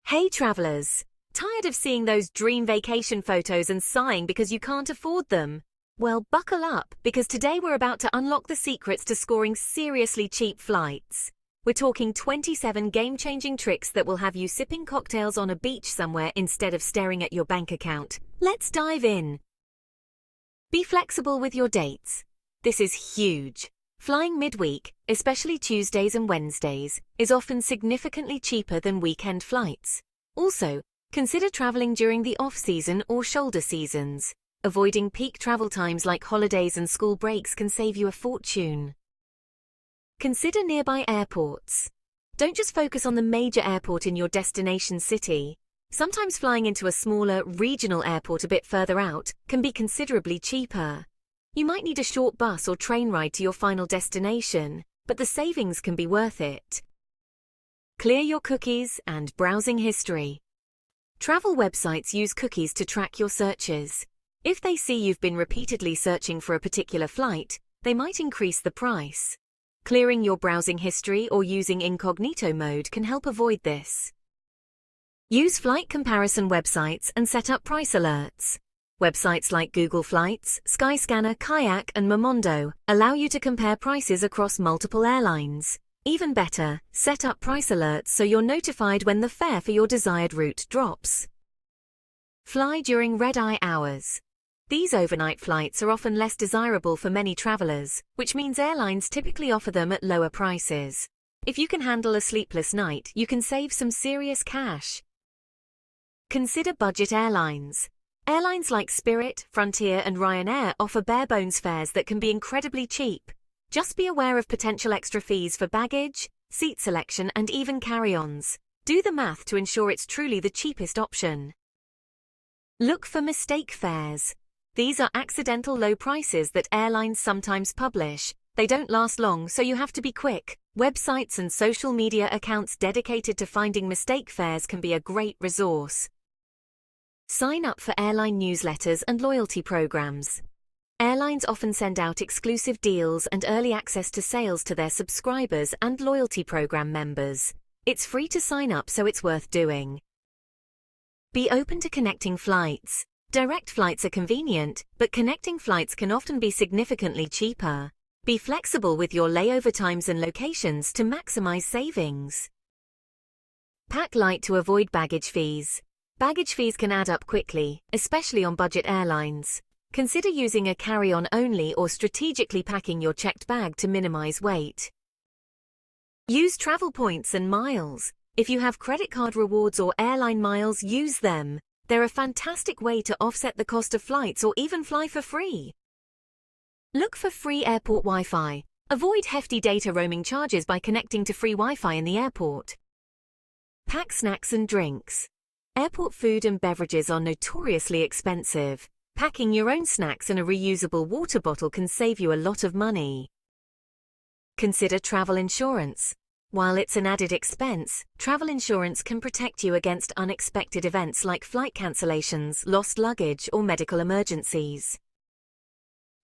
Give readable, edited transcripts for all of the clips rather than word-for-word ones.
Hey travelers! Tired of seeing those dream vacation photos and sighing because you can't afford them? Well, buckle up, because today we're about to unlock the secrets to scoring seriously cheap flights. We're talking 27 game-changing tricks that will have you sipping cocktails on a beach somewhere instead of staring at your bank account. Let's dive in. Be flexible with your dates. This is huge. Flying midweek, especially Tuesdays and Wednesdays, is often significantly cheaper than weekend flights. Also, consider traveling during the off-season or shoulder seasons. Avoiding peak travel times like holidays and school breaks can save you a fortune. Consider nearby airports. Don't just focus on the major airport in your destination city. Sometimes flying into a smaller, regional airport a bit further out can be considerably cheaper. You might need a short bus or train ride to your final destination, but the savings can be worth it. Clear your cookies and browsing history. Travel websites use cookies to track your searches. If they see you've been repeatedly searching for a particular flight, they might increase the price. Clearing your browsing history or using incognito mode can help avoid this. Use flight comparison websites and set up price alerts. Websites like Google Flights, Skyscanner, Kayak, and Momondo allow you to compare prices across multiple airlines. Even better, set up price alerts so you're notified when the fare for your desired route drops. Fly during red-eye hours. These overnight flights are often less desirable for many travelers, which means airlines typically offer them at lower prices. If you can handle a sleepless night, you can save some serious cash. Consider budget airlines. Airlines like Spirit, Frontier, and Ryanair offer bare-bones fares that can be incredibly cheap. Just be aware of potential extra fees for baggage, seat selection, and even carry-ons. Do the math to ensure it's truly the cheapest option. Look for mistake fares. These are accidental low prices that airlines sometimes publish. They don't last long, so you have to be quick. Websites and social media accounts dedicated to finding mistake fares can be a great resource. Sign up for airline newsletters and loyalty programs. Airlines often send out exclusive deals and early access to sales to their subscribers and loyalty program members. It's free to sign up, so it's worth doing. Be open to connecting flights. Direct flights are convenient, but connecting flights can often be significantly cheaper. Be flexible with your layover times and locations to maximize savings. Pack light to avoid baggage fees. Baggage fees can add up quickly, especially on budget airlines. Consider using a carry-on only or strategically packing your checked bag to minimize weight. Use travel points and miles. If you have credit card rewards or airline miles, use them. They're a fantastic way to offset the cost of flights or even fly for free. Look for free airport Wi-Fi. Avoid hefty data roaming charges by connecting to free Wi-Fi in the airport. Pack snacks and drinks. Airport food and beverages are notoriously expensive. Packing your own snacks in a reusable water bottle can save you a lot of money. Consider travel insurance. While it's an added expense, travel insurance can protect you against unexpected events like flight cancellations, lost luggage, or medical emergencies.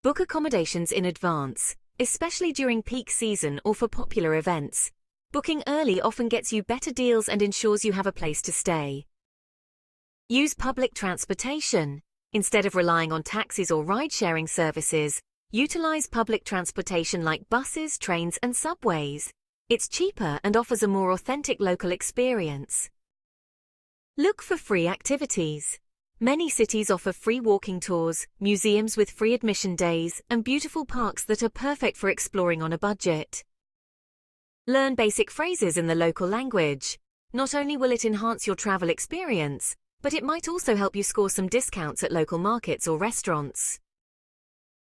Book accommodations in advance, especially during peak season or for popular events. Booking early often gets you better deals and ensures you have a place to stay. Use public transportation. Instead of relying on taxis or ride-sharing services, utilize public transportation like buses, trains, and subways. It's cheaper and offers a more authentic local experience. Look for free activities. Many cities offer free walking tours, museums with free admission days, and beautiful parks that are perfect for exploring on a budget. Learn basic phrases in the local language. Not only will it enhance your travel experience, but it might also help you score some discounts at local markets or restaurants.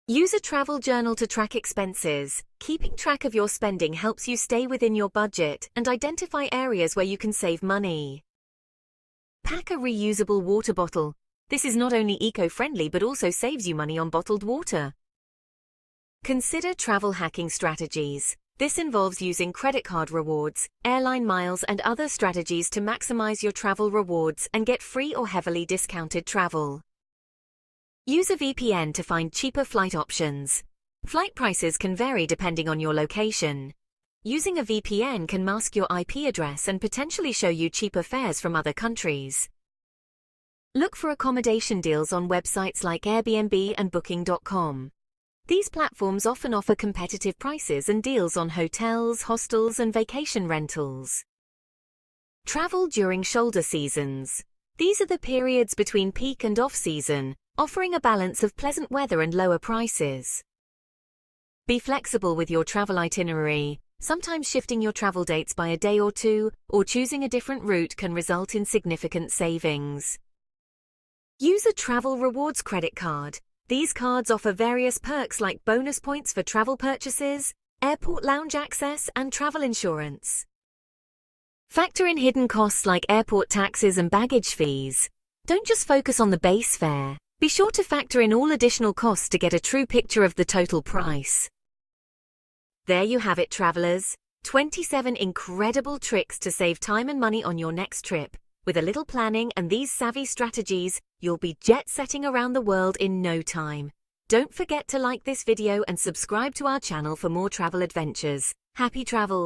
Use a travel journal to track expenses. Keeping track of your spending helps you stay within your budget and identify areas where you can save money. Pack a reusable water bottle. This is not only eco-friendly but also saves you money on bottled water. Consider travel hacking strategies. This involves using credit card rewards, airline miles, and other strategies to maximize your travel rewards and get free or heavily discounted travel. Use a VPN to find cheaper flight options. Flight prices can vary depending on your location. Using a VPN can mask your IP address and potentially show you cheaper fares from other countries. Look for accommodation deals on websites like Airbnb and Booking.com. These platforms often offer competitive prices and deals on hotels, hostels, and vacation rentals. Travel during shoulder seasons. These are the periods between peak and off-season, offering a balance of pleasant weather and lower prices. Be flexible with your travel itinerary. Sometimes shifting your travel dates by a day or two, or choosing a different route can result in significant savings. Use a travel rewards credit card. These cards offer various perks like bonus points for travel purchases, airport lounge access, and travel insurance. Factor in hidden costs like airport taxes and baggage fees. Don't just focus on the base fare. Be sure to factor in all additional costs to get a true picture of the total price. There you have it, travelers. 27 incredible tricks to save time and money on your next trip. With a little planning and these savvy strategies, you'll be jet-setting around the world in no time. Don't forget to like this video and subscribe to our channel for more travel adventures. Happy travel!